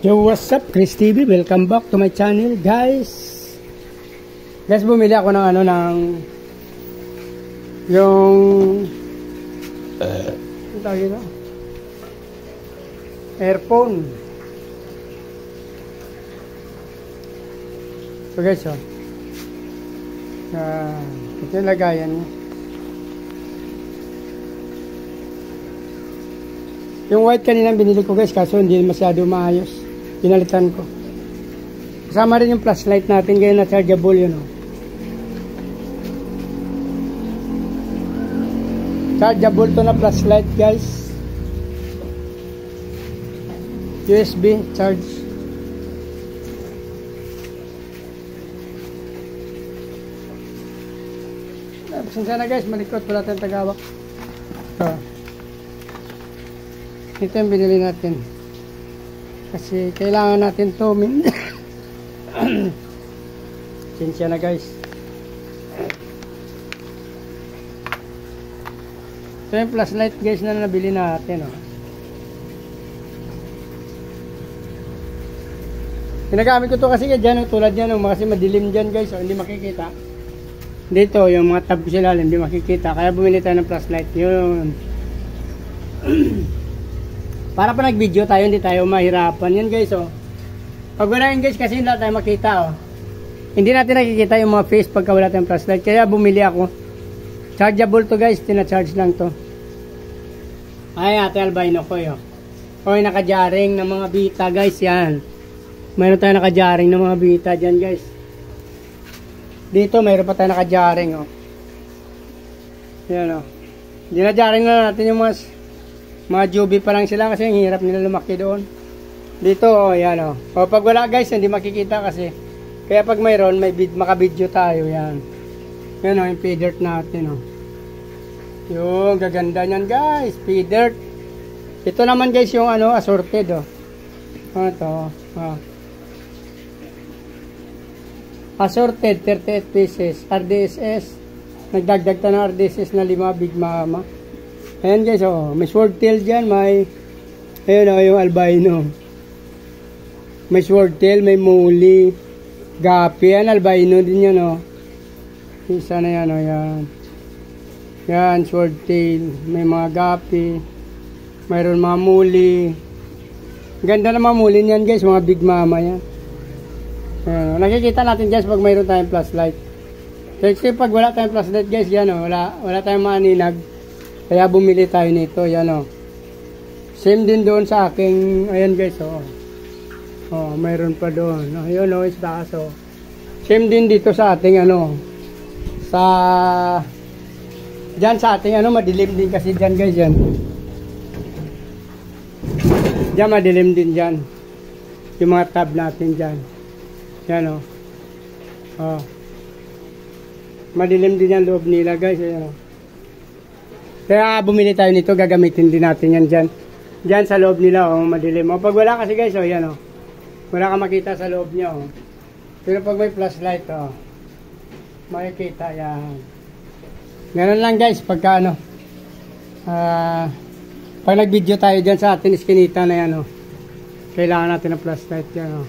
Yo, what's up, Chris TV? Welcome back to my channel, guys. Guys, bumili ako ng yung ano tawag ito? Earphone. So guys, ito yung lagayan niya. Yung white kanina binili ko, guys, kaso hindi masyado maayos. Pinalitan ko. Kasama rin yung flashlight natin ngayon na chargeable, yun. Chargeable to na flashlight, guys. USB charge. Pasensya na, guys, malikot wala tayong tagawak. Ito yung binili natin. Kasi kailangan natin to Pasensya na, guys. Ito yung flashlight, guys, na nabili natin. Ginagamit ko to kasi dyan, tulad yan, kasi madilim dyan, guys, hindi makikita. Dito, yung mga tab ko sila, hindi makikita. Kaya bumili tayo ng flashlight. Yun. Para pa nag-video tayo, hindi tayo mahirapan. Yan, guys, Pag wala yan, guys, kasi hindi tayo makita, Hindi natin nakikita yung mga face pagka wala tayong flashlight. Kaya bumili ako. Chargeable to, guys. Tina-charge lang to. Ay, ate albino ko, Oy, nakajaring ng mga bita, guys, yan. Mayroon tayo nakajaring ng mga bita dyan, guys. Dito, mayroon pa tayo nakajaring, Yan, Dinajaring na natin yung mga jubi pa lang sila kasi ang hirap nila lumaki doon. Dito, yan, pag wala, guys, hindi makikita kasi. Kaya pag mayroon, makabidyo tayo, yan. Yan, yung pay dirt natin, Yung gaganda niyan, guys, pay dirt. Ito naman, guys, yung assorted, Ito, assorted, 38 pieces. RDSS. Nagdagdag ta ng RDSS na 5, Big Mama. Ayan, guys, may swordtail dyan, ayun, yung albino. May swordtail, may muli, gapi, yan, albino din yan, Isa na yan, yan. Yan, swordtail, may mga gapi, mayroon mga muli. Ganda na mga muli niyan, guys, mga Big Mama yan. Ayan, nakikita natin, guys, pag mayroon tayong flashlight. Kasi pag wala tayong flashlight, guys, yan, wala tayong maaninag. Kaya bumili tayo nito, yan, Same din doon sa aking, ayan, guys, mayroon pa doon. Ayun, is taas, Same din dito sa ating, dyan sa ating, madilim din kasi dyan, guys, yan. Dyan, madilim din dyan. Yung mga tab natin dyan. Yan, madilim din yan loob nila, guys, ayan, Kaya bumili tayo nito, gagamitin din natin yan dyan. Dyan sa loob nila, madilim. Pag wala kasi, guys, yan, wala ka makita sa loob niya, Pero pag may flashlight, makikita, yan. Ganun lang, guys, pagka, pag nag-video tayo dyan sa atin, iskinita na yan, kailangan natin ng flashlight, yan,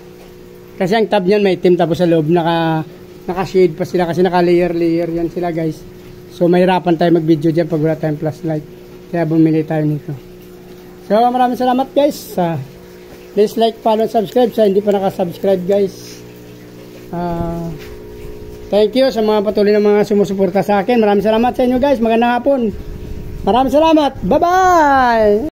Kasi ang tab niyan, may itim, tapos sa loob, naka-shade pa sila, kasi naka-layer yan sila, guys. So, mahirapan tayo mag-video dyan pag wala tayong flashlight. Kaya bumili tayo nito. So, maraming salamat, guys. Please like, follow, and subscribe sa hindi pa nakasubscribe, guys. Thank you sa mga patuloy na mga sumusuporta sa akin. Maraming salamat sa inyo, guys. Magandang hapon. Maraming salamat. Bye-bye!